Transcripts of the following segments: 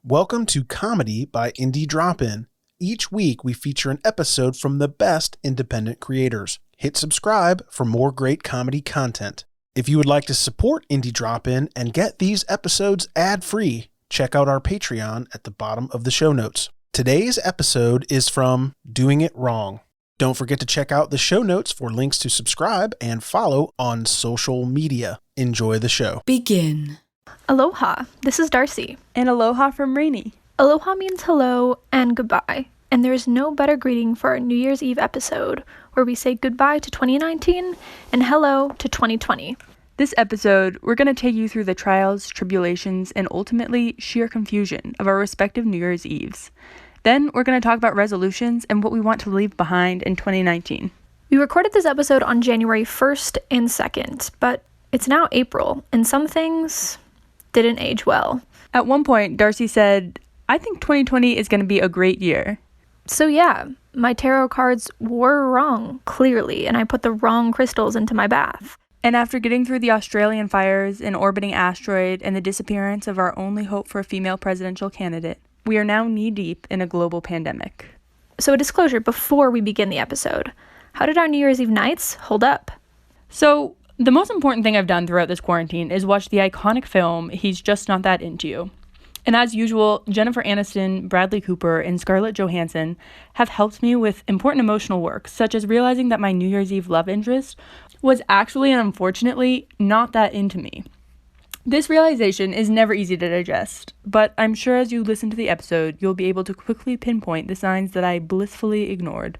Welcome to Comedy by Indie Drop-In. Each week we feature an episode from the best independent creators. Hit subscribe for more great comedy content. If you would like to support Indie Drop-In and get these episodes ad-free, check out our Patreon at the bottom of the show notes. Today's episode is from Doing It Wrong. Don't forget to check out the show notes for links to subscribe and follow on social media. Enjoy the show. Begin. Aloha, this is Darcy. And aloha from Rainy. Aloha means hello and goodbye, and there is no better greeting for our New Year's Eve episode, where we say goodbye to 2019 and hello to 2020. This episode, we're going to take you through the trials, tribulations, and ultimately sheer confusion of our respective New Year's Eves. Then we're going to talk about resolutions and what we want to leave behind in 2019. We recorded this episode on January 1st and 2nd, but it's now April, and some things didn't age well. At one point, Darcy said, I think 2020 is going to be a great year. So yeah, my tarot cards were wrong, clearly, and I put the wrong crystals into my bath. And after getting through the Australian fires, an orbiting asteroid, and the disappearance of our only hope for a female presidential candidate, we are now knee-deep in a global pandemic. So a disclosure before we begin the episode. How did our New Year's Eve nights hold up? So, the most important thing I've done throughout this quarantine is watch the iconic film He's Just Not That Into You. And as usual, Jennifer Aniston, Bradley Cooper, and Scarlett Johansson have helped me with important emotional work, such as realizing that my New Year's Eve love interest was actually and unfortunately not that into me. This realization is never easy to digest, but I'm sure as you listen to the episode, you'll be able to quickly pinpoint the signs that I blissfully ignored.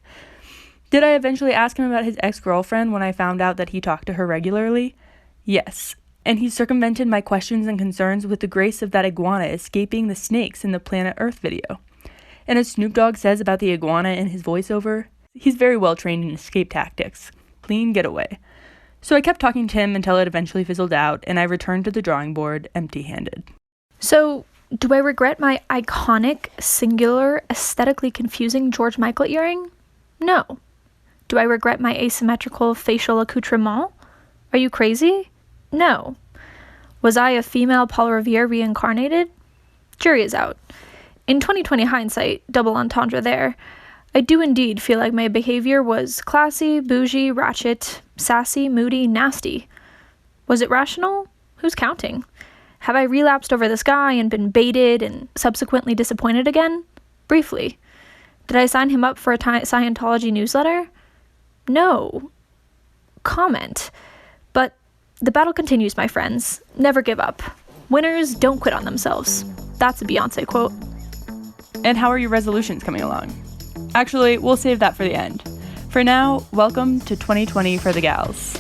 Did I eventually ask him about his ex-girlfriend when I found out that he talked to her regularly? Yes. And he circumvented my questions and concerns with the grace of that iguana escaping the snakes in the Planet Earth video. And as Snoop Dogg says about the iguana in his voiceover, he's very well trained in escape tactics. Clean getaway. So I kept talking to him until it eventually fizzled out, and I returned to the drawing board empty-handed. So, do I regret my iconic, singular, aesthetically confusing George Michael earring? No. Do I regret my asymmetrical facial accoutrement? Are you crazy? No. Was I a female Paul Revere reincarnated? Jury is out. In 2020 hindsight, double entendre there, I do indeed feel like my behavior was classy, bougie, ratchet, sassy, moody, nasty. Was it rational? Who's counting? Have I relapsed over this guy and been baited and subsequently disappointed again? Briefly. Did I sign him up for a Scientology newsletter? No. Comment. But the battle continues, my friends. Never give up. Winners don't quit on themselves. That's a Beyonce quote. And how are your resolutions coming along? Actually, we'll save that for the end. For now, welcome to 2020 for the gals.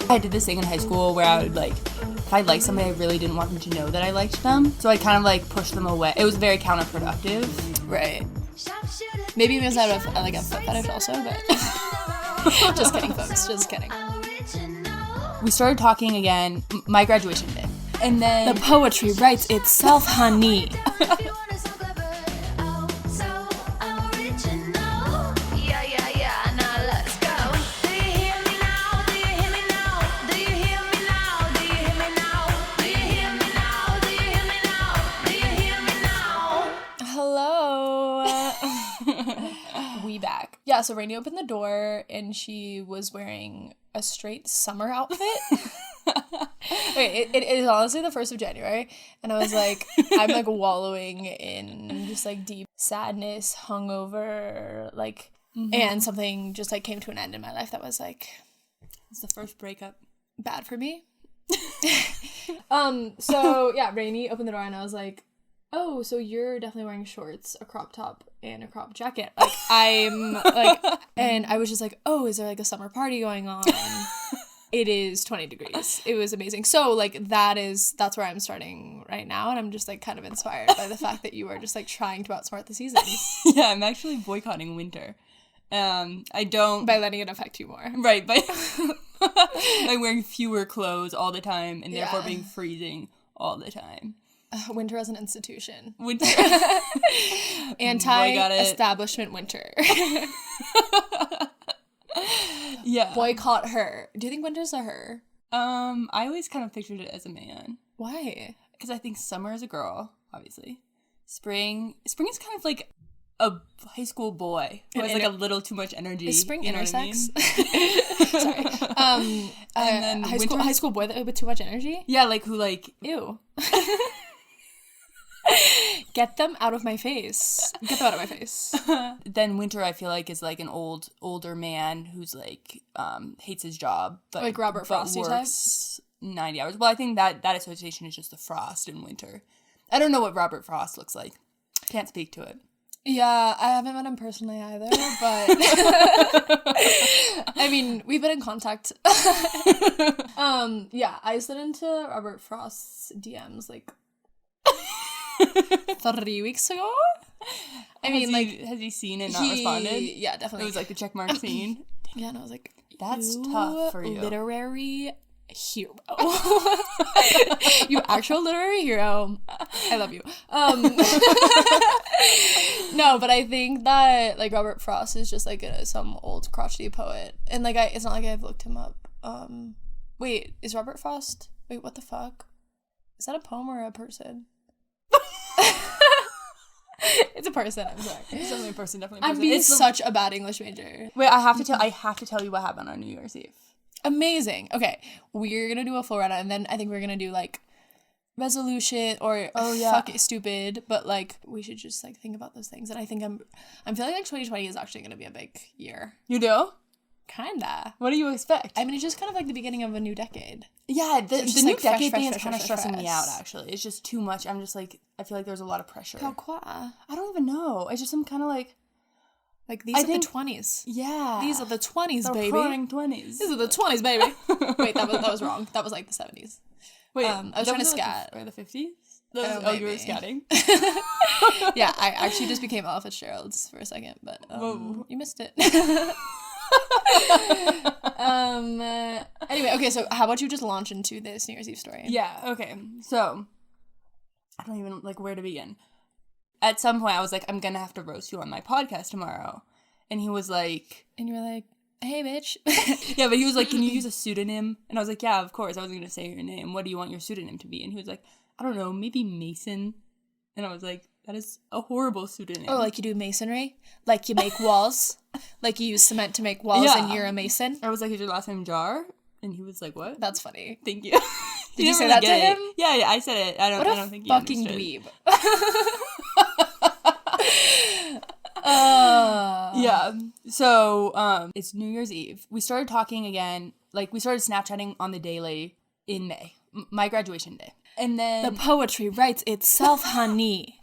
I did this thing in high school where I would if I liked somebody, I really didn't want them to know that I liked them. So I kind of push them away. It was very counterproductive. Right. Maybe because I have a foot fetish also, but just kidding, folks. Just kidding. We started talking again, my graduation day. And then the poetry writes itself, honey. Yeah, so Rainey opened the door, and she was wearing a straight summer outfit. Okay, it is honestly the 1st of January, and I was I'm wallowing in just deep sadness, hungover, and something just came to an end in my life that was it's the first breakup bad for me. So yeah, Rainey opened the door, and I was oh, so you're definitely wearing shorts, a crop top, and a crop jacket. And I was just oh, is there a summer party going on? It is 20 degrees. It was amazing. So, that's where I'm starting right now, and I'm just, kind of inspired by the fact that you are just, trying to outsmart the seasons. Yeah, I'm actually boycotting winter. I don't... By letting it affect you more. Right, by wearing fewer clothes all the time, and therefore being freezing all the time. Winter as an institution. Winter. Anti-establishment winter. Yeah. Boycott her. Do you think winter's a her? I always kind of pictured it as a man. Why? because I think summer is a girl, obviously. Spring is kind of like a high school boy who has like a little too much energy. Is spring intersex? Sorry. And then high school boy with too much energy? Yeah, like who like ew. Get them out of my face. Get them out of my face. Then winter, I feel like, is like an older man who's like hates his job, but like Robert Frosty works 90 hours. Well, I think that association is just the frost in winter. I don't know what Robert Frost looks like. Can't speak to it. Yeah, I haven't met him personally either, but I mean, we've been in contact. Yeah, I slid into Robert Frost's DMs like 3 weeks ago. Has he seen it, not responded? Yeah, definitely. It was like the checkmark scene. Yeah, and I was like, that's tough for you. Literary hero. You actual literary hero. I love you. No, but I think that like Robert Frost is just like some old crotchety poet, and like it's not like I've looked him up. Wait, is Robert Frost? Wait, what the fuck? Is that a poem or a person? It's a person. I'm sorry. It's definitely a person. I'm being such a bad English major. Wait, I have to tell you what happened on New Year's Eve. Amazing. Okay, we're gonna do a full rundown, and then I think we're gonna do like resolution or fuck it stupid, but like we should just like think about those things. And I think I'm feeling like 2020 is actually gonna be a big year. You do? Kinda. What do you expect? I mean, it's just kind of like the beginning of a new decade. Yeah, the new like decade thing is fresh, kind of stressing fresh. me out, actually. It's just too much. I'm just like, I feel like there's a lot of pressure. Pourquoi? I don't even know. It's just I'm kind of like these are the 20s. Yeah. These are the 20s, the baby. roaring 20s. These are the 20s, baby. Wait, that was wrong. That was like the 70s. Wait, I was trying to scat. Or the 50s? You were scatting. Yeah, I actually just became Ella Fitzgerald's for a second, but you missed it. Anyway, okay, so how about you just launch into this New Year's Eve story? Yeah, okay. So, I don't even, like, where to begin. At some point, I was like, I'm gonna have to roast you on my podcast tomorrow. And he was like... And you were like, hey, bitch. Yeah, but he was like, can you use a pseudonym? And I was like, yeah, of course. I wasn't gonna say your name. What do you want your pseudonym to be? And he was like, I don't know, maybe Mason. And I was like, that is a horrible pseudonym. Oh, like you do masonry? Like you make walls? Like you use cement to make walls and you're a mason? I was like, is your last name Jar? And he was like, what? That's funny. Thank you. Did you say that to him? Yeah, I said it. I don't think he fucking understood. dweeb. Yeah. So, it's New Year's Eve. We started talking again. Like, we started Snapchatting on the daily in May. My graduation day. And then... The poetry writes itself, honey.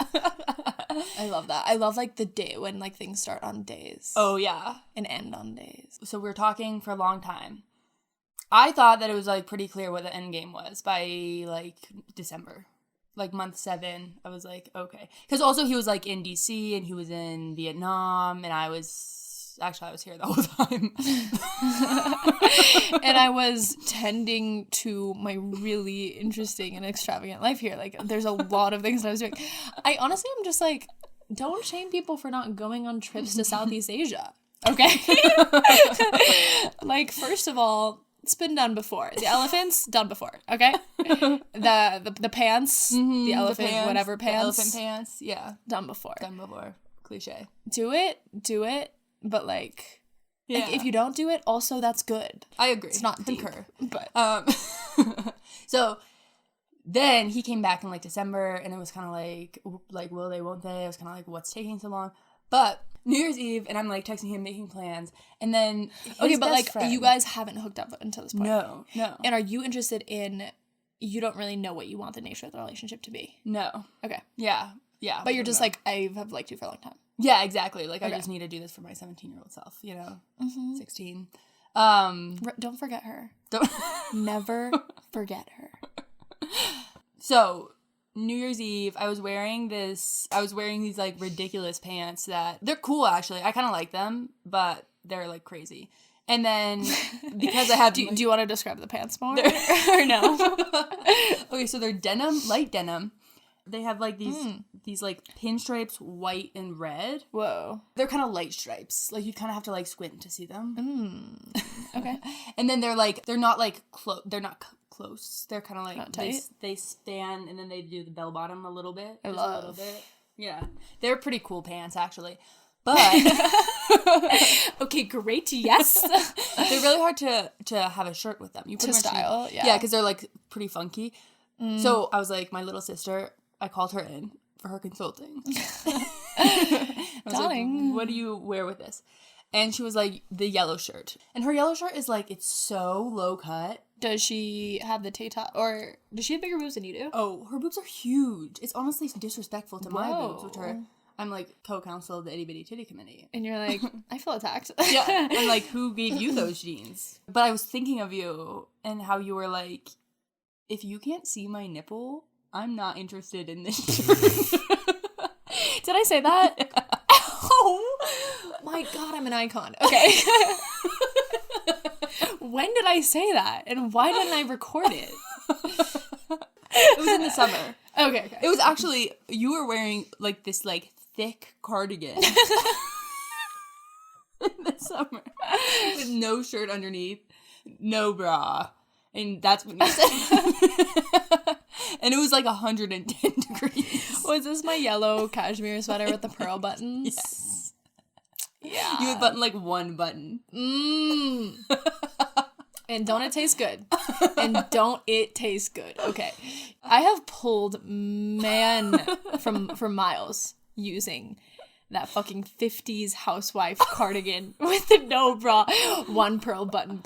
I love that. I love, like, the day when, like, things start on days. Oh, yeah. And end on days. So we were talking for a long time. I thought that it was, like, pretty clear what the end game was by, like, December. Like, month 7, I was like, okay. Because also he was, like, in D.C. and he was in Vietnam, and I was here the whole time. And I was tending to my really interesting and extravagant life here. Like, there's a lot of things that I was doing. I honestly am just like, don't shame people for not going on trips to Southeast Asia. Okay? Like, first of all, it's been done before. The elephants, done before. Okay? The pants, the elephant, whatever pants. The elephant pants, yeah. Done before. Cliche. Do it. But like, yeah. Like, if you don't do it, also that's good. I agree. It's not concur. Deep, but so then he came back in like December, and it was kind of like will they, won't they? I was kind of like, what's taking so long? But New Year's Eve, and I'm like texting him, making plans, and then you guys haven't hooked up until this point. No. And are you interested in? You don't really know what you want the nature of the relationship to be. No. Okay. Yeah. But you're just like, I have liked you for a long time. Yeah, exactly. Like, okay. I just need to do this for my 17-year-old self, 16. Don't forget her. Don't Never forget her. So, New Year's Eve, I was wearing these, like, ridiculous pants that, they're cool, actually. I kind of like them, but they're, like, crazy. And then, because I had... do you want to describe the pants more? Or no? Okay, so they're denim, light denim. They have, like, these these like pinstripes, white and red. Whoa. They're kind of light stripes. Like you kind of have to like squint to see them. Okay. And then they're not like they're not close. They're kind of like Not tight? they stand and then they do the bell bottom a little bit. I just love. a little bit. Yeah. They're pretty cool pants actually. But okay, great. Yes. they're really hard to have a shirt with them. You To style, yeah. Yeah, because they're like pretty funky. So I was like, my little sister, I called her in for her consulting. I was Darling. like, what do you wear with this? And she was like, the yellow shirt. And her yellow shirt is like, it's so low cut. Does she have the tay-top, or does she have bigger boobs than you do? Oh, her boobs are huge. It's honestly disrespectful to my boobs, which Whoa. are, I'm like co-counsel of the Itty Bitty Titty Committee. And you're like, I feel attacked. Yeah. I'm like, who gave you those jeans? But I was thinking of you and how you were like, if you can't see my nipple, I'm not interested in this shirt. Did I say that? Oh my god, I'm an icon. Okay. When did I say that? And why didn't I record it? It was in the summer. Okay. It was actually, you were wearing like this like thick cardigan in the summer with no shirt underneath, no bra. And that's when you said. And it was like 110 degrees. Was this my yellow cashmere sweater with the pearl buttons? Yes. Yeah. You would button like one button. And don't it taste good? And don't it taste good? Okay. I have pulled men from miles using that fucking 50s housewife cardigan with the no bra, one pearl buttoned.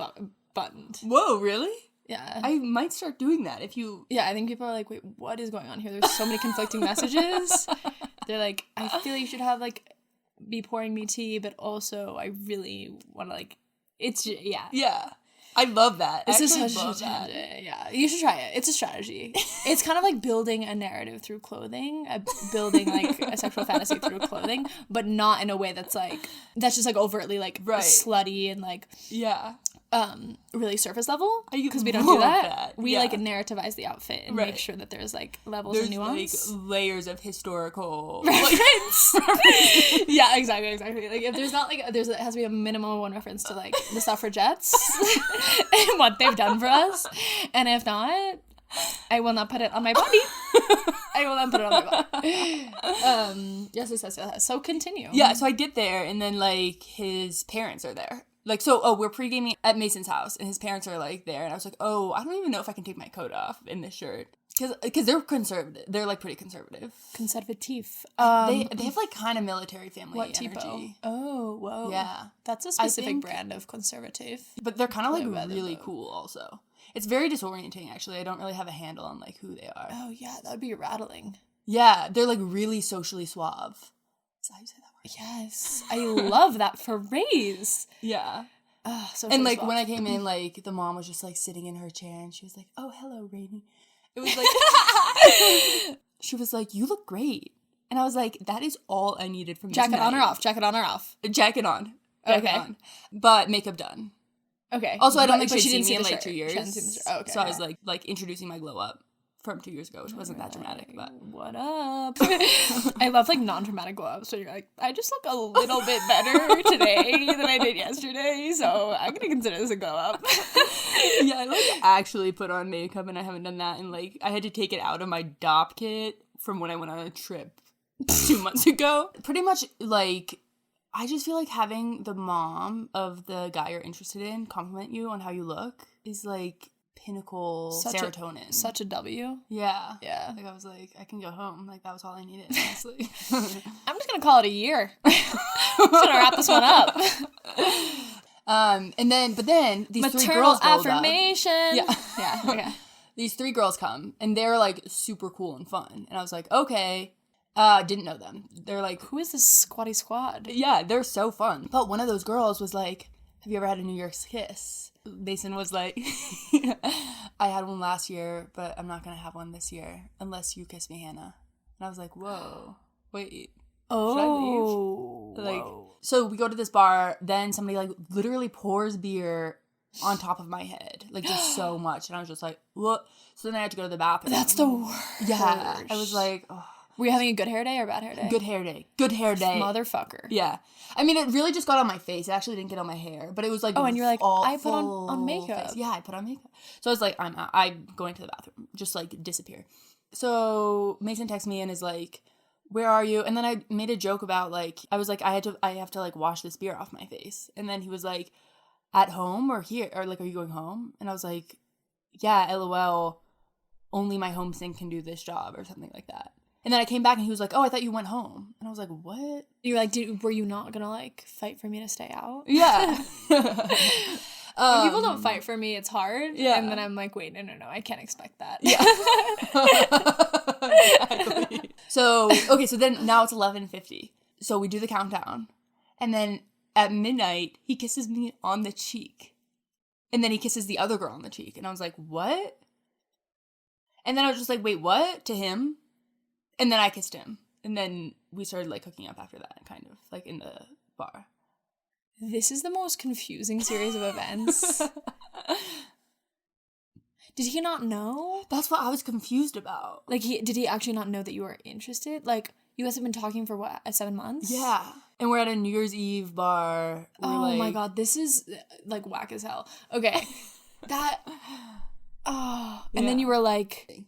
Whoa, really? Yeah. I might start doing that if you... Yeah, I think people are like, wait, what is going on here? There's so many conflicting messages. They're like, I feel like you should have, like, be pouring me tea, but also I really want to, like, it's, yeah. Yeah. I love that. This is I such love a that. yeah. You should try it. It's a strategy. It's kind of like building a narrative through clothing, building like a sexual fantasy through clothing, but not in a way that's just like overtly like slutty and like Yeah. really surface level, because we don't love do that. that. We Yeah. like narrativize the outfit and make sure that there's like levels There's of nuance. like layers of historical Reference. Yeah, exactly. Like if there's not like it has to be a minimum of one reference to like the suffragettes and what they've done for us, and if not, I will not put it on my body. I will not put it on my body. Yes. So continue. Yeah, so I get there, and then, like, his parents are there. Like, so, we're pre-gaming at Mason's house, and his parents are, like, there, and I was like, I don't even know if I can take my coat off in this shirt. Because they're conservative. They're, like, pretty conservative. Conservative. They have, like, kind of military family What energy. typo? Oh, whoa. Yeah. That's a specific think- brand of conservative. But they're kind of, like, Rather really though. cool, also. It's very disorienting, actually. I don't really have a handle on, like, who they are. Oh, yeah, that would be rattling. Yeah, they're, like, really socially suave. Is that how you say that word? Yes. I love that phrase. Yeah. So And, like, when I came in, like, the mom was just, like, sitting in her chair, and she was like, oh, hello, Rainy. It was, like, she was like, you look great. And I was like, that is all I needed from this Jacket on night. or off? Jacket on or off? Jacket on. Okay. Jacket on. But makeup done. Okay. Also, I don't think But she'd didn't seen me in, the like, shirt. 2 years. She hadn't seen the shirt. Oh, okay. So I was, like, introducing my glow up from 2 years ago, which wasn't that dramatic, but... What up? I love, like, non-dramatic glow-ups. So you're like, I just look a little bit better today than I did yesterday, so I'm gonna consider this a glow-up. Yeah, I, like, actually put on makeup, and I haven't done that, and, like, I had to take it out of my DOP kit from when I went on a trip 2 months ago. Pretty much, like... I just feel like having the mom of the guy you're interested in compliment you on how you look is, like, pinnacle serotonin. Such a W. Yeah. Yeah. Like, I was like, I can go home. Like, that was all I needed, honestly. I'm just gonna call it a year. I'm just gonna wrap this one up. But then these three Maternal girls rolled up. affirmation. Yeah. Yeah. Okay. These three girls come, and they're, like, super cool and fun. And I was like, okay. Didn't know them. They're like, Who is this squatty squad? yeah, they're so fun. But one of those girls was like, have you ever had a New Year's kiss? Mason was like, I had one last year, but I'm not going to have one this year unless you kiss me, Hannah. And I was like, whoa, wait. Oh. Should I leave? Like, so we go to this bar, then somebody, like, literally pours beer on top of my head. Like, just so much. And I was just like, what? So then I had to go to the bathroom. That's the worst. Yeah. I was like, oh. Were you having a good hair day or bad hair day? Good hair day. Good hair day. Motherfucker. Yeah. I mean, it really just got on my face. It actually didn't get on my hair, but it was like, oh, and you're like, I put full on makeup. face. Yeah, I put on makeup. So I was like, I'm out. I'm going to the bathroom. Just like disappear. So Mason texts me and is like, where are you? And then I made a joke about like, I was like, I have to like wash this beer off my face. And then he was like, at home or here? Or like, are you going home? And I was like, yeah, LOL. Only my home sink can do this job or something like that. And then I came back and he was like, oh, I thought you went home. And I was like, what? You're like, were you not going to like fight for me to stay out? Yeah. When people don't fight for me, it's hard. Yeah. And then I'm like, wait, no, I can't expect that. Yeah. Exactly. So then now it's 11:50. So we do the countdown. And then at midnight, he kisses me on the cheek. And then he kisses the other girl on the cheek. And I was like, what? And then I was just like, wait, what? To him. And then I kissed him. And then we started, like, hooking up after that, kind of, like, in the bar. This is the most confusing series of events. Did he not know? That's what I was confused about. Like, did he actually not know that you were interested? Like, you guys have been talking for, what, 7 months? Yeah. And we're at a New Year's Eve bar. Oh, my God. This is, like, whack as hell. Okay. That... Oh. And then you were like...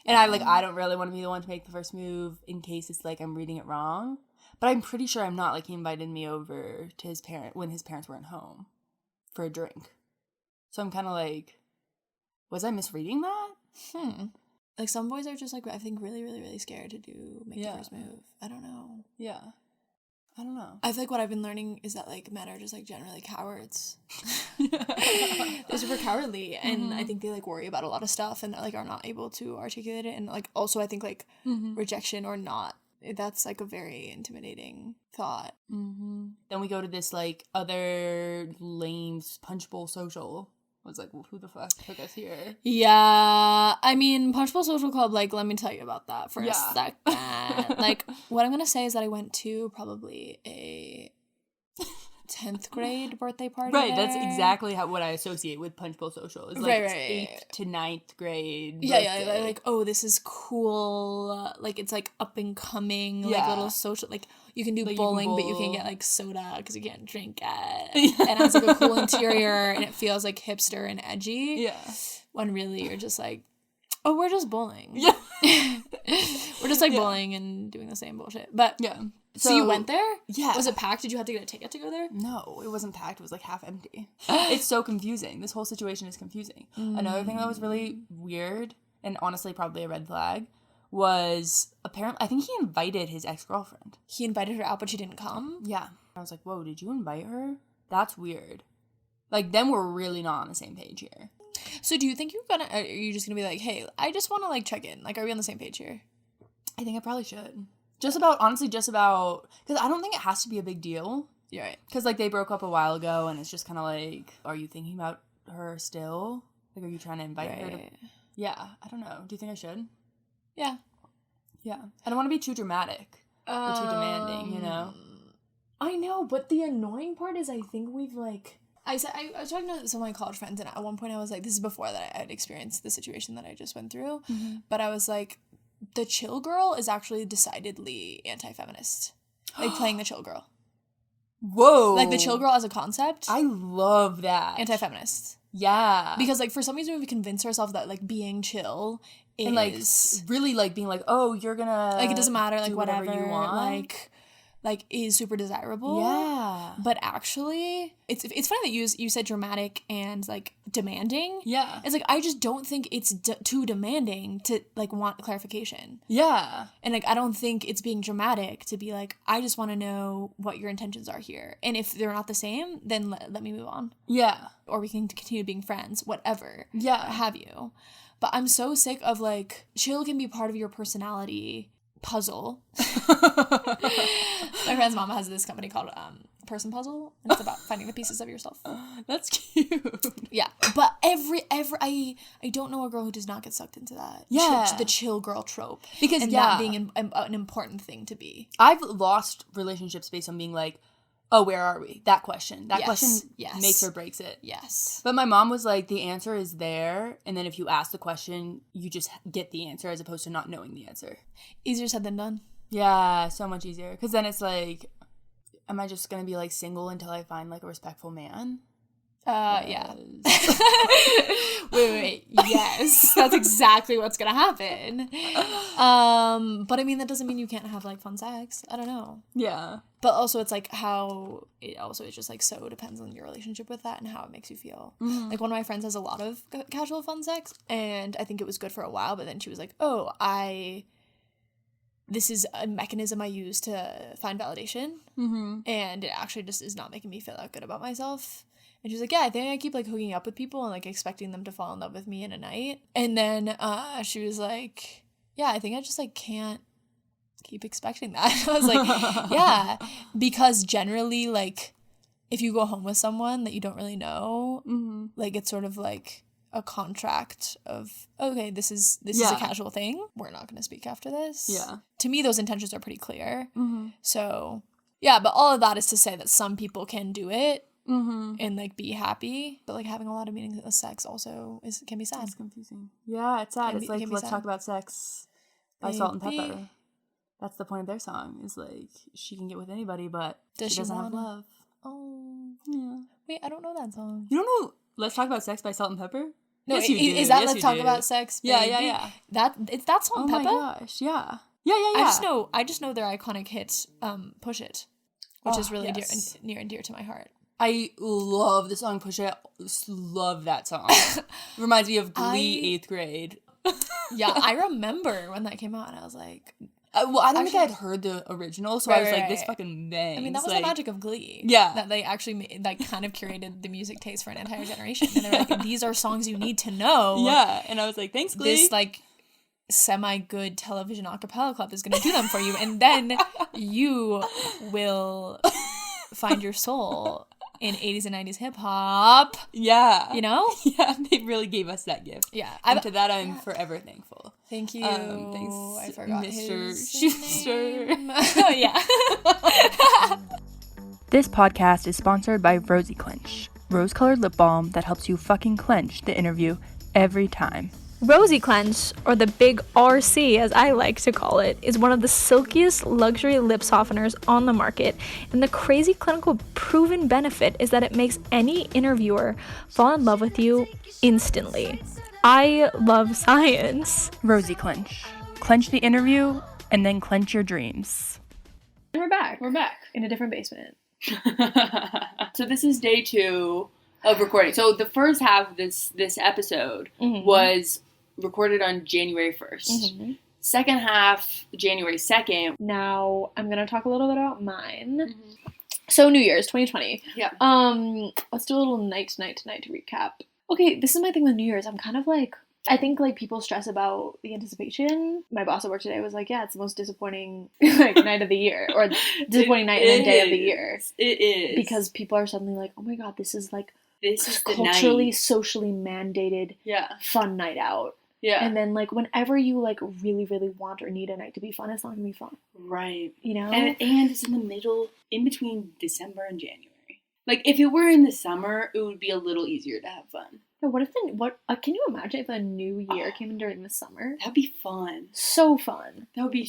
And I don't really want to be the one to make the first move in case it's like I'm reading it wrong. But I'm pretty sure I'm not. Like, he invited me over to his when his parents weren't home for a drink. So I'm kind of like, was I misreading that? Like, some boys are just like, I think really, really, really scared to make the first move. I don't know. Yeah. I don't know. I feel like what I've been learning is that, like, men are just, like, generally cowards. They're super cowardly, and I think they, like, worry about a lot of stuff and, like, are not able to articulate it. And, like, also I think, like, rejection or not, that's, like, a very intimidating thought. Then we go to this, like, other lame punch bowl social. I was like, well, who the fuck took us here? Yeah, I mean, Punch Bowl Social Club, like, let me tell you about that for a second. Like, what I'm going to say is that I went to probably a 10th grade birthday party. Right, that's exactly what I associate with Punch Bowl Social. It's like 8th to 9th grade. Yeah, like, oh, this is cool. Like, it's like up and coming, like little social, like, you can do like bowling, but you can get like soda because you can't drink it. And it has like a cool interior and it feels like hipster and edgy. Yeah. When really you're just like, oh, we're just bowling. Yeah. We're just like bowling and doing the same bullshit. But yeah. So you went there? Yeah. Was it packed? Did you have to get a ticket to go there? No, it wasn't packed. It was like half empty. It's so confusing. This whole situation is confusing. Another thing that was really weird and honestly probably a red flag was apparently, I think he invited his ex-girlfriend. He invited her out, but she didn't come? Yeah. I was like, whoa, did you invite her? That's weird. Like, then we're really not on the same page here. So do you think are you just gonna be like, hey, I just want to like check in. Like, are we on the same page here? I think I probably should. Just about, because I don't think it has to be a big deal. You're right. Because, like, they broke up a while ago, and it's just kind of like, are you thinking about her still? Like, are you trying to invite her to... Yeah, I don't know. Do you think I should? Yeah. Yeah. I don't want to be too dramatic or too demanding, you know? I know, but the annoying part is I think we've, like... I was talking to some of my college friends, and at one point I was like, this is before that I had experienced the situation that I just went through, but I was like, the chill girl is actually decidedly anti-feminist. Like, playing the chill girl. Whoa. Like, the chill girl as a concept. I love that. Anti-feminist. Yeah. Because, like, for some reason we convince ourselves that, like, being chill is... And, like, really, like, being like, oh, you're gonna... Like, it doesn't matter, like, whatever you want. Like, is super desirable. Yeah. But actually, it's funny that you said dramatic and, like, demanding. Yeah. It's like, I just don't think it's too demanding to, like, want clarification. Yeah. And, like, I don't think it's being dramatic to be like, I just want to know what your intentions are here. And if they're not the same, then let me move on. Yeah. Or we can continue being friends, whatever. Yeah. Have you. But I'm so sick of, like, chill can be part of your personality puzzle. My friend's mama has this company called Person Puzzle, and it's about finding the pieces of yourself. That's cute. Yeah, but I don't know a girl who does not get sucked into that. Yeah, the chill girl trope, because that being an important thing to be. I've lost relationships based on being like, Oh, where are we? That question. That Yes. question Yes. makes or breaks it. Yes. But my mom was like, the answer is there. And then if you ask the question, you just get the answer as opposed to not knowing the answer. Easier said than done. Yeah, so much easier. Because then it's like, am I just going to be like single until I find like a respectful man? Yeah. wait. Yes, that's exactly what's gonna happen. But I mean, that doesn't mean you can't have like fun sex. I don't know. Yeah. But also, it's like how it also is just like so depends on your relationship with that and how it makes you feel. Mm-hmm. Like one of my friends has a lot of casual fun sex, and I think it was good for a while. But then she was like, this is a mechanism I use to find validation, and it actually just is not making me feel that good about myself. And she was like, yeah, I think I keep like hooking up with people and like expecting them to fall in love with me in a night. And then she was like, yeah, I think I just like can't keep expecting that. I was like, yeah, because generally like if you go home with someone that you don't really know, like it's sort of like a contract of, okay, this is a casual thing. We're not going to speak after this. Yeah. To me, those intentions are pretty clear. So yeah, but all of that is to say that some people can do it. And like be happy, but like having a lot of meaningless sex also can be sad. It's confusing. Yeah, it's sad. It's like Let's Talk About Sex by Salt and Pepper. That's the point of their song, is like she can get with anybody, but she doesn't have love. Oh yeah. Wait, I don't know that song. You don't know Let's Talk About Sex by Salt and Pepper? No, yes, you do. Is that yes, Let's Talk About Sex? Baby? Yeah. It's that Salt and Pepper. Oh my gosh, yeah. Yeah. I just know their iconic hit, Push It, which is really near and dear to my heart. I love the song Push It. Love that song. Reminds me of Glee 8th grade. Yeah, I remember when that came out and I was like... well, I don't think I'd heard the original, so I was like, this fucking bangs. I mean, that was like, the magic of Glee. Yeah. That they actually made, like kind of curated the music taste for an entire generation. And they were like, these are songs you need to know. Yeah, and I was like, thanks, Glee. This like semi-good television a cappella club is going to do them for you. And then you will find your soul in 80s and 90s hip-hop. Yeah. You know? Yeah, they really gave us that gift. Yeah. And to that, I'm forever thankful. Thank you. Thanks, I forgot Mr. his Schuster. Oh, yeah. This podcast is sponsored by Rosy Clench, rose-colored lip balm that helps you fucking clench the interview every time. Rosy Cleanse, or the big RC as I like to call it, is one of the silkiest luxury lip softeners on the market, and the crazy clinical proven benefit is that it makes any interviewer fall in love with you instantly. I love science. Rosy Clench. Clench the interview and then clench your dreams. And we're back. We're back in a different basement. So this is day 2 of recording. So the first half of this episode was recorded on January 1st. Second half, January 2nd. Now I'm gonna talk a little bit about mine. So New Year's 2020. Yeah. Let's do a little night to recap. Okay, this is my thing with New Year's. I'm kind of like, I think like people stress about the anticipation. My boss at work today was like, yeah, it's the most disappointing like night of the year, or disappointing night and day of the year. It is. Because people are suddenly like, oh my god, this is the culturally, socially mandated fun night out. Yeah. And then like whenever you like really, really want or need a night to be fun, it's not gonna be fun. Right. You know? And it's in the middle, in between December and January. Like if it were in the summer, it would be a little easier to have fun. Yeah, can you imagine if a new year came in during the summer? That'd be fun. So fun. That would be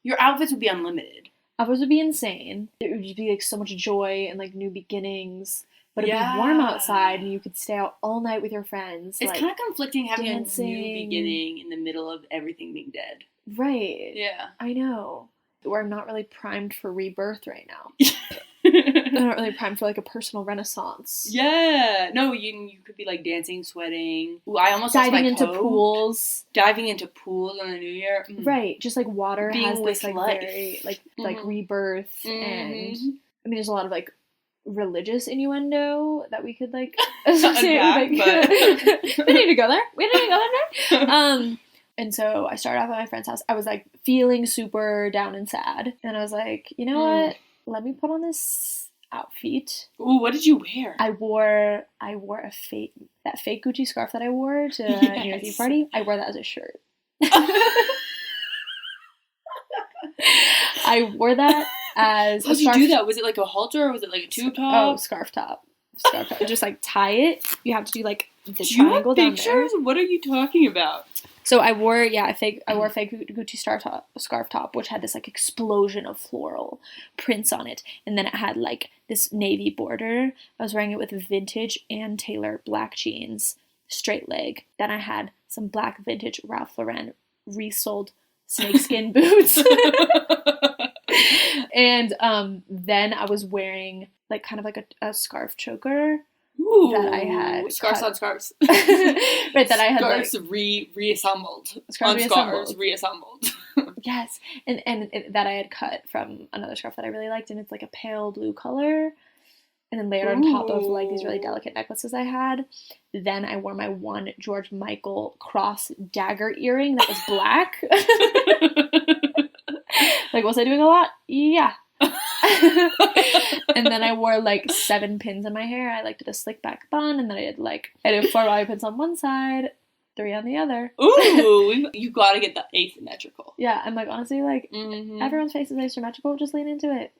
your outfits would be unlimited. Outfits would be insane. It would just be like so much joy and like new beginnings. But it'd be warm outside and you could stay out all night with your friends. It's like, kind of conflicting having dancing. a new beginning in the middle of everything being dead. Right. Yeah. I know. Where I'm not really primed for rebirth right now. I'm not really primed for like a personal renaissance. Yeah. No, you could be like dancing, sweating. Ooh, I almost diving into coat. pools. Diving into pools on the New Year. Right. Just like water being has this like life. very like rebirth and I mean there's a lot of like religious innuendo that we could like associate Unpack, with, but... we need to go there. And so I started off at my friend's house. I was like feeling super down and sad. And I was like, you know what? Let me put on this outfit. Ooh, what did you wear? I wore that fake Gucci scarf that I wore to New Year's Eve party. I wore that as a shirt. I wore that as How'd you do that? Was it like a halter or was it like a tube top? Oh, scarf top. Just like tie it. You have to do like the triangle down there. What are you talking about? So I wore a fake Gucci scarf top, which had this like explosion of floral prints on it, and then it had like this navy border. I was wearing it with vintage Ann Taylor black jeans, straight leg. Then I had some black vintage Ralph Lauren resold snakeskin boots. And then I was wearing like kind of like a scarf choker. Ooh, that I had scarves on scarves. Right, that I had scarves like reassembled. Scarves reassembled. Yes, and that I had cut from another scarf that I really liked, and it's like a pale blue color, and then layered on top of like these really delicate necklaces I had. Then I wore my one George Michael cross dagger earring that was black. Like, was I doing a lot? Yeah. And then I wore like 7 pins in my hair. I like did a slick back bun, and then I did 4 bobby pins on one side, 3 on the other. Ooh, you gotta get the asymmetrical. Yeah, I'm like, honestly, like everyone's face is asymmetrical. Just lean into it.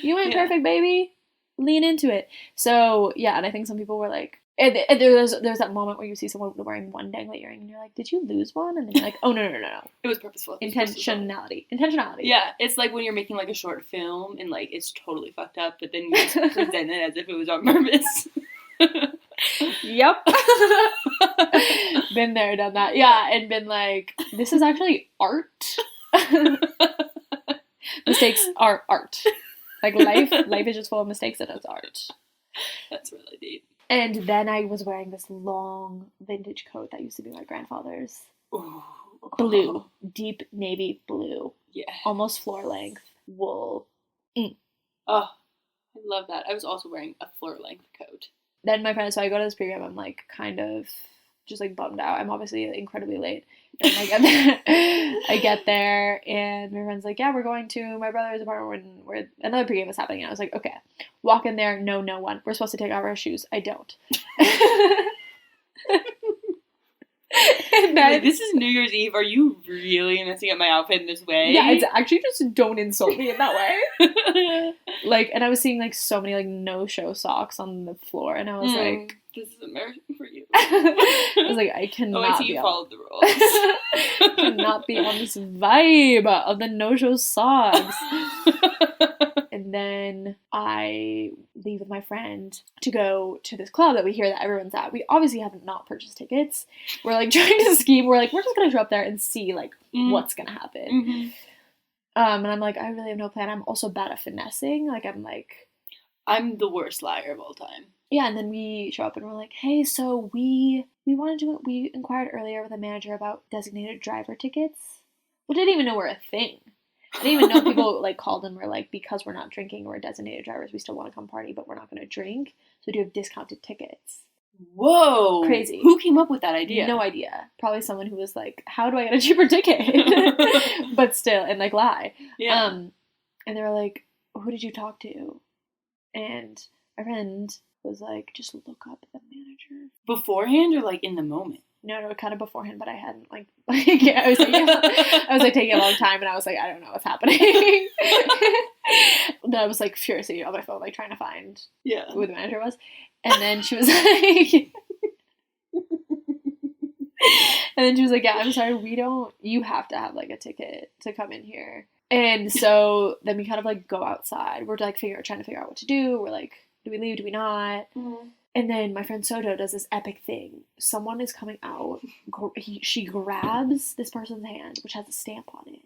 You ain't perfect, baby. Lean into it. So yeah, and I think some people were like, and there's that moment where you see someone wearing one dangly earring, and you're like, did you lose one? And then you're like, oh no. It was purposeful. Intentionality. Yeah, it's like when you're making like a short film and like it's totally fucked up, but then you just present it as if it was on purpose. Yep. Been there, done that. Yeah, and been like, this is actually art. Mistakes are art. Like life is just full of mistakes, and it's art. That's really deep. And then I was wearing this long vintage coat that used to be my grandfather's. Ooh. Blue. Deep navy blue. Yeah. Almost floor length. Wool. Oh, I love that. I was also wearing a floor length coat. Then my friends, so I go to this program, I'm like kind of just like bummed out. I'm obviously incredibly late. And I get there and my friend's like, yeah, we're going to my brother's apartment where another pregame is happening. And I was like, okay. Walk in there, no one. We're supposed to take off our shoes. I don't. And then, this is New Year's Eve. Are you really messing up my outfit in this way? Yeah, it's actually just don't insult me in that way. Like, and I was seeing like so many like no-show socks on the floor, and I was like, this is American for you. I was like, I cannot you followed the rules. Cannot be on this vibe of the no-show socks. And then I leave with my friend to go to this club that we hear that everyone's at. We obviously have not purchased tickets. We're like trying to scheme. We're like, we're just gonna show up there and see like what's gonna happen. Mm-hmm. And I'm like, I really have no plan. I'm also bad at finessing. Like, I'm the worst liar of all time. Yeah, and then we show up and we're like, hey, so we wanted to, we inquired earlier with a manager about designated driver tickets. We didn't even know were a thing. I didn't even know people like called and were like, because we're not drinking, we're designated drivers, we still want to come party, but we're not going to drink. So we do have discounted tickets. Whoa. Crazy. Who came up with that idea? No idea. Probably someone who was like, how do I get a cheaper ticket? But still, and like lie. Yeah. And they were like, who did you talk to? And my friend was like, just look up the manager. Beforehand or like in the moment? No, kind of beforehand, but I hadn't yeah, I was like taking a long time, and I was like, I don't know what's happening. Then I was like furiously on my phone, like trying to find who the manager was, and then she was like, yeah, I'm sorry, you have to have like a ticket to come in here. And so then we kind of like go outside. We're like trying to figure out what to do. We're like, do we leave? Do we not? Mm-hmm. And then my friend Soto does this epic thing. Someone is coming out. She grabs this person's hand, which has a stamp on it.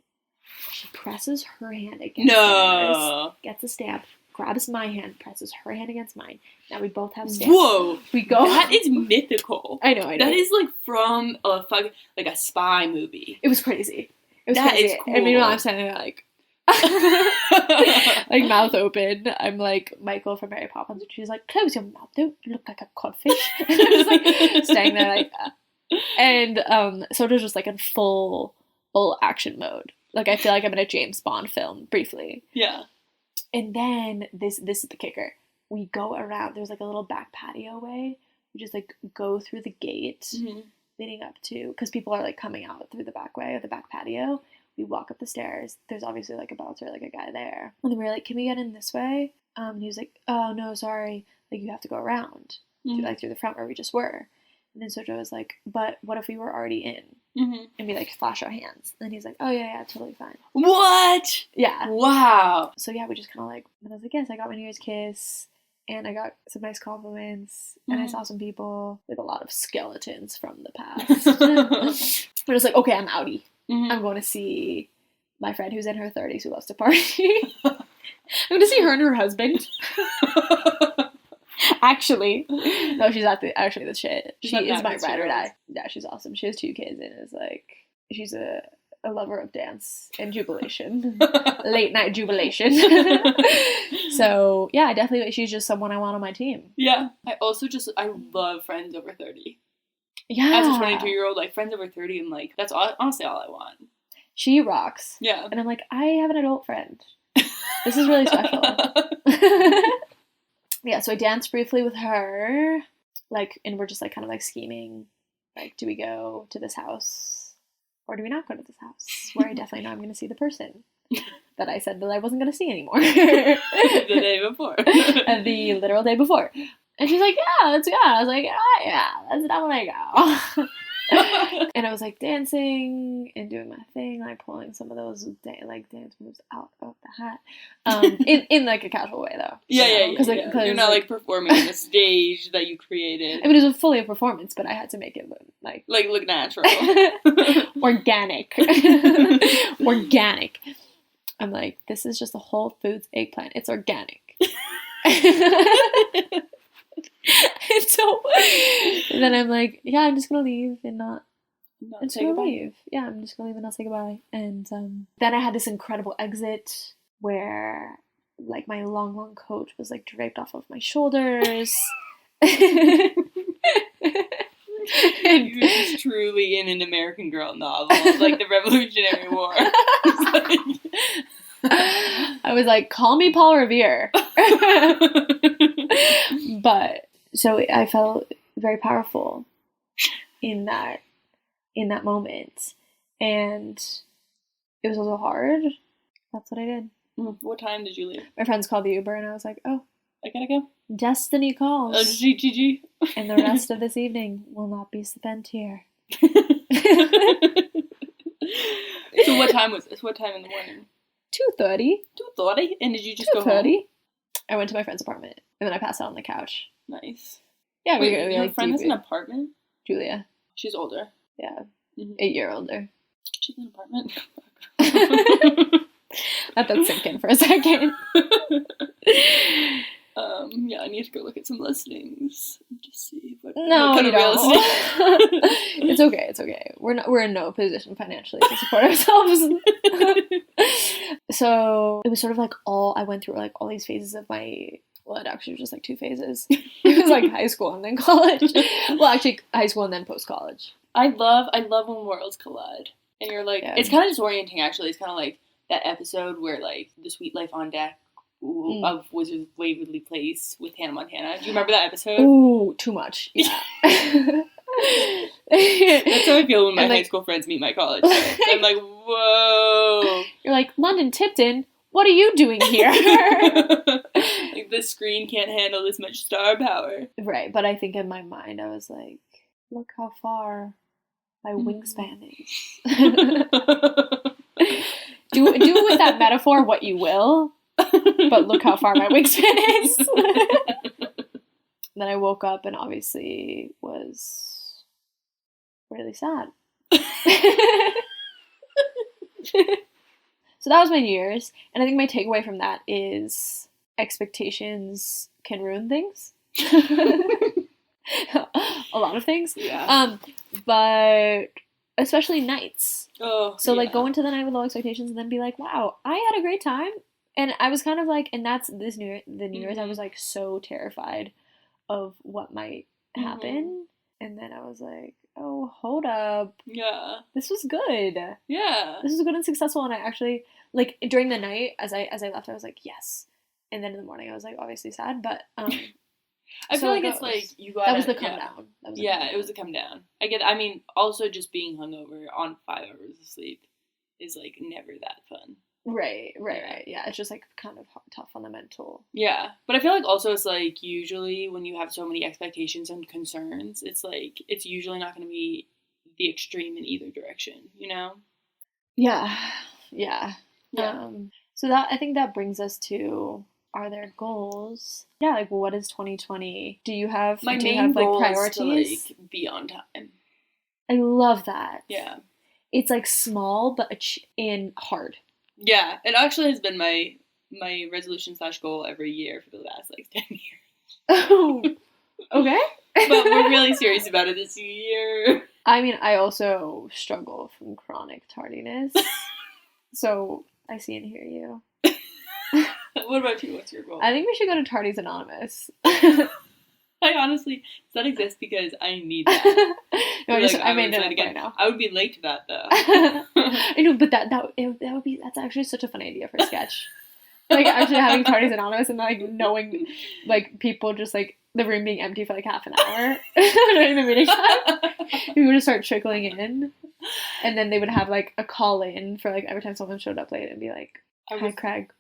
She presses her hand against theirs, gets a stamp, grabs my hand, presses her hand against mine. Now we both have stamps. Whoa! We go. That is mythical. I know. That is like from a spy movie. It was crazy. That is cool. And meanwhile, I'm standing there like, like mouth open. I'm like Michael from Mary Poppins, and she's like, close your mouth, don't look like a codfish. And I'm just like standing there like and Soto's just like in full action mode. Like I feel like I'm in a James Bond film briefly. Yeah. And then this is the kicker. We go around, there's like a little back patio way. We just like go through the gate leading up to, because people are like coming out through the back way or the back patio. We walk up the stairs. There's obviously like a bouncer, like a guy there. And then we were like, can we get in this way? And he was like, oh, no, sorry. Like, you have to go around through the front where we just were. And then Sojo was like, but what if we were already in? And we like flash our hands. And he's like, oh, yeah, totally fine. What? Yeah. Wow. So yeah, we just kind of like, and I was like, yes, I got my New Year's kiss. And I got some nice compliments. And I saw some people with a lot of skeletons from the past. But it was like, okay, I'm outie. I'm going to see my friend who's in her 30s who loves to party. I'm going to see her and her husband. Actually. No, she's actually the shit. She is my ride or die. Yeah, she's awesome. She has 2 kids and is like, she's a lover of dance and jubilation. Late night jubilation. So, yeah, definitely she's just someone I want on my team. Yeah. I love friends over 30. Yeah. As a 22-year-old, like, friends over 30, and, like, that's honestly all I want. She rocks. Yeah. And I'm like, I have an adult friend. This is really special. Yeah, so I danced briefly with her, like, and we're just, like, kind of, like, scheming, like, do we go to this house, or do we not go to this house, where I definitely know I'm going to see the person that I said that I wasn't going to see anymore. The day before. The literal day before. And she's like, yeah, let's go. I was like, oh, yeah, let's definitely go. And I was like dancing and doing my thing, like pulling some of those dance moves out of the hat, in like a casual way though. Yeah. Because you're not like performing on a stage that you created. I mean, it was fully a performance, but I had to make it look natural, organic. Organic. I'm like, this is just a Whole Foods eggplant. It's organic. And so and then I'm like, yeah, I'm just gonna leave and not say goodbye. Yeah, I'm just gonna leave and not say goodbye. And then I had this incredible exit where like my long coat was like draped off of my shoulders. You're just truly in an American Girl novel, like the Revolutionary War. I was like, call me Paul Revere. But so I felt very powerful in that moment, and it was also hard. That's what I did. What time did you leave? My friends called the Uber, and I was like, oh, I gotta go. Destiny calls. Oh, GG. And the rest of this evening will not be spent here. So what time was this? What time in the morning? 2:30. 2:30? And did you just go 2:30. home? I went to my friend's apartment, and then I passed out on the couch. Nice. Yeah, Wait, your friend has an apartment? Julia. She's older. Yeah. 8 year older. She's in an apartment? Let that sink in for a second. Yeah, I need to go look at some listings and just see what no, kind you of real don't. estate. It's okay. We're in no position financially to support ourselves. So it was sort of like I went through like all these phases of my. Well, it actually was just like 2 phases. It was like high school and then college. Well, actually, high school and then post college. I love when worlds collide, and you're like, it's kind of disorienting. Actually, it's kind of like that episode where like the Sweet Life on Deck of Wizards of Waverly Place with Hannah Montana. Do you remember that episode? Ooh, too much. Yeah. That's how I feel when my high school friends meet my college friends. I'm like, whoa. You're like, London Tipton, what are you doing here? Like, the screen can't handle this much star power. Right, but I think in my mind I was like, look how far my wingspan is. Do with that metaphor what you will, but look how far my wingspan is. Then I woke up and obviously was really sad. So that was my New Year's, and I think my takeaway from that is expectations can ruin things. A lot of things. Yeah. But especially nights. Oh. So like go into the night with low expectations and then be like, wow, I had a great time. And I was kind of like, and that's the New Year's, I was like so terrified of what might happen. And then I was like, oh, hold up. Yeah. This was good. Yeah. This was good and successful. And I actually, like, during the night, as I left, I was like, yes. And then in the morning, I was like, obviously sad, but, I feel like it's like, you got that was the come down. It was the come down. I mean, also just being hungover on 5 hours of sleep is like never that fun. Right. Yeah, it's just like kind of tough fundamental. Yeah, but I feel like also it's like usually when you have so many expectations and concerns, it's like it's usually not going to be the extreme in either direction, you know? Yeah. Yeah. So that, I think that brings us to, are there goals? Yeah, like what is 2020? Do you have goal priorities? is to like be on time. I love that. Yeah. It's like small but and hard. Yeah, it actually has been my resolution / goal every year for the last like 10 years. Oh, okay. But we're really serious about it this year. I mean, I also struggle from chronic tardiness. So I see and hear you. What about you? What's your goal? I think we should go to Tardies Anonymous. I honestly, does that exist? Because I need that. No, I made it up right now. I would be late to that though. I know, but that's actually such a fun idea for a sketch. Like actually having Tardies Anonymous and like knowing like people just like the room being empty for like half an hour in the meeting time. People would just start trickling in, and then they would have like a call in for like every time someone showed up late and be like, "Hi, Craig,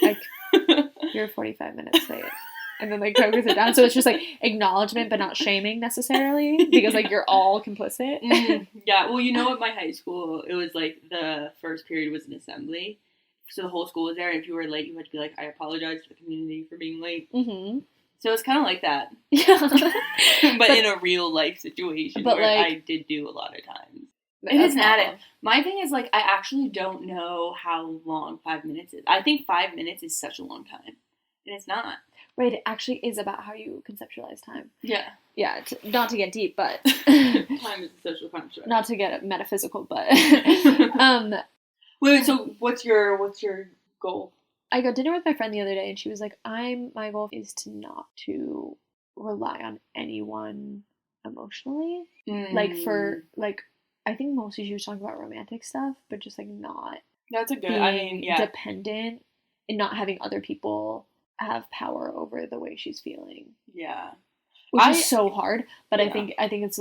like you're 45 minutes late." And then, like, Craig would sit down. So it's just, like, acknowledgement, but not shaming necessarily. Because, like, you're all complicit. Yeah. Well, you know, at my high school, it was, like, the first period was an assembly. So the whole school was there. And if you were late, you had to be like, I apologize to the community for being late. Mm-hmm. So it's kind of like that. Yeah. but in a real life situation where like, I did do a lot of times. It is added. My thing is, like, I actually don't know how long 5 minutes is. I think 5 minutes is such a long time. And it's not. Right, it actually is about how you conceptualize time. Yeah. Yeah, not to get deep, but... Time is a social construct. Not to get metaphysical, but... Wait, so what's your goal? I got dinner with my friend the other day, and she was like, my goal is to not to rely on anyone emotionally. Like, I think mostly she was talking about romantic stuff, but just, like, not... That's a good... being dependent and not having other people... have power over the way she's feeling. Yeah. Which is so hard, but yeah. I think it's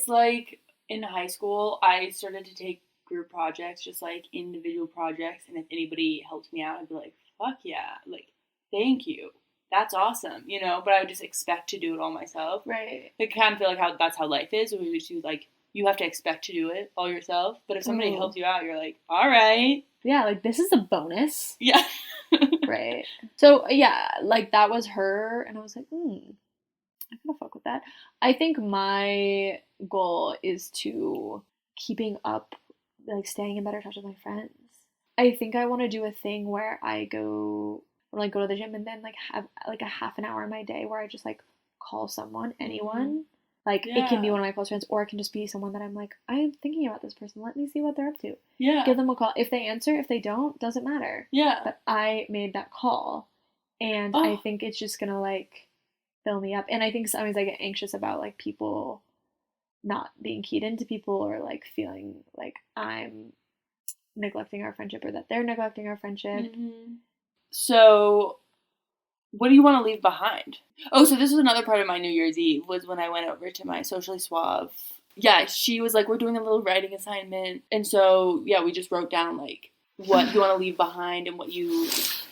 like in high school I started to take group projects, just like individual projects, and if anybody helped me out I'd be like, fuck yeah, like thank you. That's awesome, you know, but I would just expect to do it all myself. Right. I kind of feel like that's how life is. You have to expect to do it all yourself, but if somebody helps you out, you're like, all right. Yeah, like this is a bonus. Yeah. Right. So, yeah, like, that was her, and I was like, I kinda fuck with that. I think my goal is to keeping up, like, staying in better touch with my friends. I think I want to do a thing where I go to the gym and then, like, have, like, a half an hour in my day where I just, like, call someone, anyone. Mm-hmm. Like, it can be one of my close friends, or it can just be someone that I'm like, I am thinking about this person. Let me see what they're up to. Yeah. Give them a call. If they answer, if they don't, doesn't matter. Yeah. But I made that call. And I think it's just going to, like, fill me up. And I think sometimes I get anxious about, like, people not being keyed into people or, like, feeling like I'm neglecting our friendship or that they're neglecting our friendship. Mm-hmm. So... what do you want to leave behind? Oh, so this was another part of my New Year's Eve, was when I went over to my socially suave. Yeah, she was like, we're doing a little writing assignment. And so, yeah, we just wrote down, like, what you want to leave behind and what you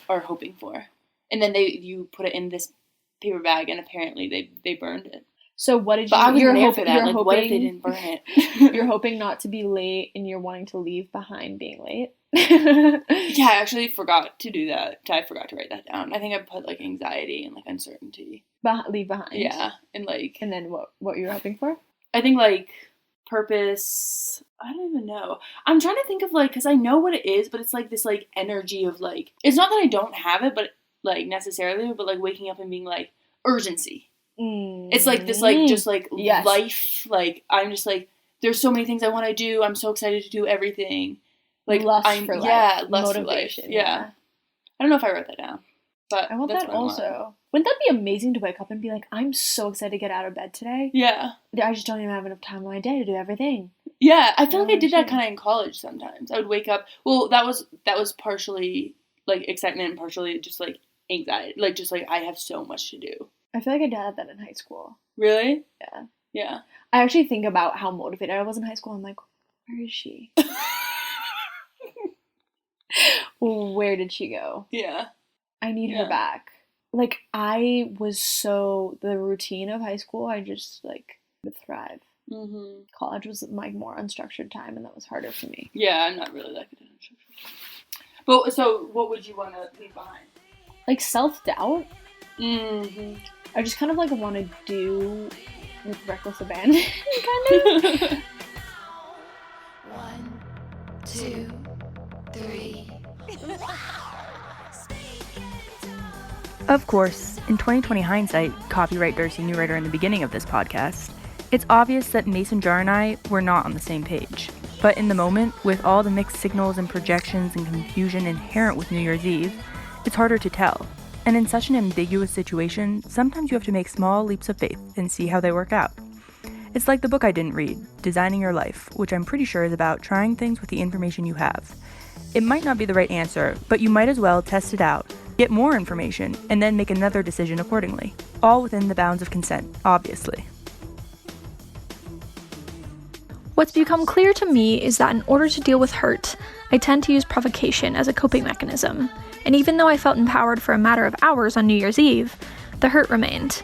are hoping for. And then you put it in this paper bag, and apparently they burned it. So what did you... But I was there for that. Like, what if they didn't burn it? You're hoping not to be late, and you're wanting to leave behind being late? Yeah, I actually forgot to do that. I forgot to write that down. I think I put, like, anxiety and, like, uncertainty. Leave behind. Yeah, and, like... And then what you're hoping for? I think, like, purpose... I don't even know. I'm trying to think of, like... Because I know what it is, but it's, like, this, like, energy of, like... It's not that I don't have it, but, like, necessarily, but, like, waking up and being, like, urgency. It's, like, this, like, just, like, life. Like, I'm just, like... There's so many things I want to do. I'm so excited to do everything. Like, lust for life. Yeah, lust motivation. For life. Yeah. I don't know if I wrote that down. But I want that also. Wouldn't that be amazing to wake up and be like, I'm so excited to get out of bed today? Yeah. I just don't even have enough time in my day to do everything. Yeah, I feel like I did that kind of in college sometimes. I would wake up. Well, that was partially, like, excitement and partially just, like, anxiety. Like, just, like, I have so much to do. I feel like I did that in high school. Really? Yeah. Yeah. I actually think about how motivated I was in high school. I'm like, where is she? where did she go? Yeah. I need her back. Like, I was the routine of high school, I just, like, would thrive. Mm-hmm. College was, like, more unstructured time, and that was harder for me. Yeah, I'm not really that good at unstructured time. But, so, what would you want to leave behind? Like, self-doubt? Mm-hmm. I just kind of, like, want to do with reckless abandon, kind of. 1, 2, 3. Of course, in 2020 hindsight, copyright Darcy knew writer in the beginning of this podcast, it's obvious that Mason Jar and I were not on the same page. But in the moment, with all the mixed signals and projections and confusion inherent with New Year's Eve, it's harder to tell. And in such an ambiguous situation, sometimes you have to make small leaps of faith and see how they work out. It's like the book I didn't read, Designing Your Life, which I'm pretty sure is about trying things with the information you have. It might not be the right answer, but you might as well test it out, get more information, and then make another decision accordingly. All within the bounds of consent, obviously. What's become clear to me is that in order to deal with hurt, I tend to use provocation as a coping mechanism. And even though I felt empowered for a matter of hours on New Year's Eve, the hurt remained.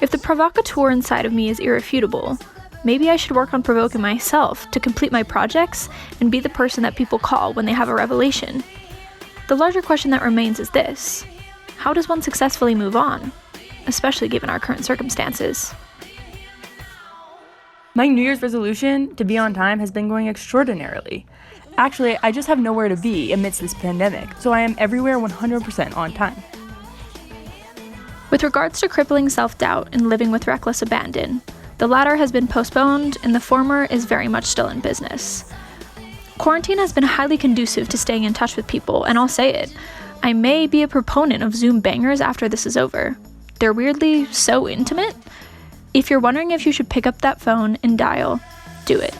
If the provocateur inside of me is irrefutable, maybe I should work on provoking myself to complete my projects and be the person that people call when they have a revelation. The larger question that remains is this: how does one successfully move on, especially given our current circumstances? My New Year's resolution to be on time has been going extraordinarily. Actually, I just have nowhere to be amidst this pandemic, so I am everywhere 100% on time. With regards to crippling self-doubt and living with reckless abandon, the latter has been postponed and the former is very much still in business. Quarantine has been highly conducive to staying in touch with people, and I'll say it, I may be a proponent of Zoom bangers after this is over. They're weirdly so intimate. If you're wondering if you should pick up that phone and dial, do it.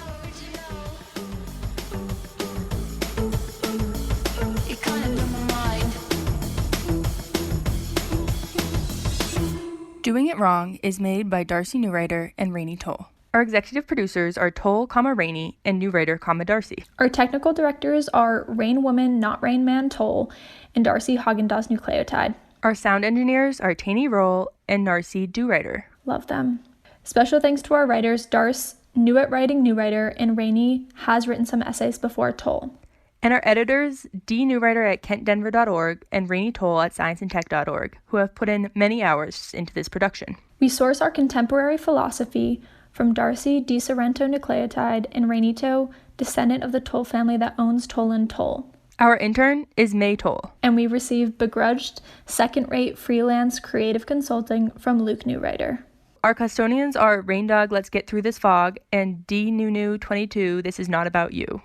Doing It Wrong is made by Darcy Newwriter and Rainey Toll. Our executive producers are Toll, Rainey, and Newwriter, Darcy. Our technical directors are Rain Woman, Not Rain Man Toll, and Darcy Haagen-Dazs Nucleotide. Our sound engineers are Taney Roll and Narcy Dewriter. Love them. Special thanks to our writers, Darce, new at writing Newwriter, and Rainey has written some essays before Toll. And our editors, D. Newwriter at kentdenver.org and Rainey Toll at scienceandtech.org, who have put in many hours into this production. We source our contemporary philosophy from Darcy D. Sorrento Nucleotide and Rainito, descendant of the Toll family that owns Toll & Toll. Our intern is May Toll. And we receive begrudged, second-rate freelance creative consulting from Luke Newwriter. Our custodians are Raindog Let's Get Through This Fog and D. Nunu 22 This Is Not About You.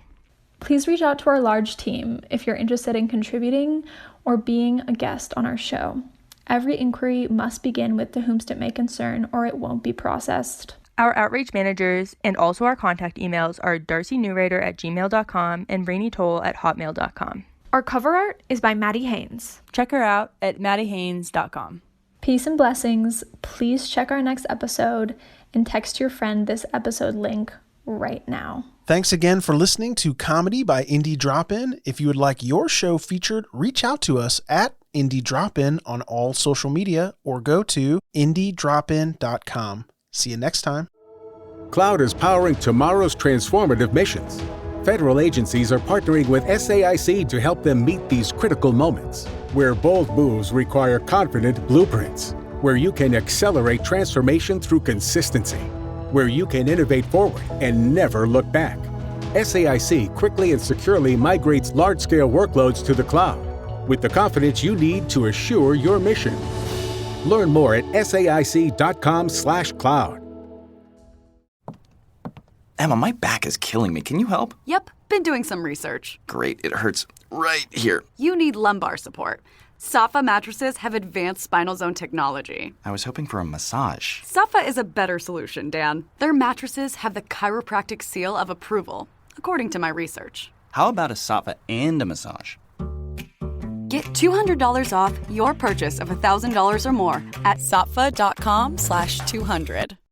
Please reach out to our large team if you're interested in contributing or being a guest on our show. Every inquiry must begin with to whomst it may concern, or it won't be processed. Our outreach managers and also our contact emails are darcynewwriter@gmail.com and rainytoll@hotmail.com. Our cover art is by Maddie Haynes. Check her out at maddiehaines.com. Peace and blessings. Please check our next episode and text your friend this episode link right now. Thanks again for listening to Comedy by Indie Drop-In. If you would like your show featured, reach out to us at Indie Drop-In on all social media or go to indiedropin.com. See you next time. Cloud is powering tomorrow's transformative missions. Federal agencies are partnering with SAIC to help them meet these critical moments, where bold moves require confident blueprints, where you can accelerate transformation through consistency, where you can innovate forward and never look back. SAIC quickly and securely migrates large-scale workloads to the cloud with the confidence you need to assure your mission. Learn more at saic.com/cloud. Emma, my back is killing me. Can you help? Yep, been doing some research. Great, it hurts right here. You need lumbar support. Safa mattresses have advanced spinal zone technology. I was hoping for a massage. Safa is a better solution, Dan. Their mattresses have the chiropractic seal of approval, according to my research. How about a Safa and a massage? Get $200 off your purchase of $1,000 or more at safa.com/200.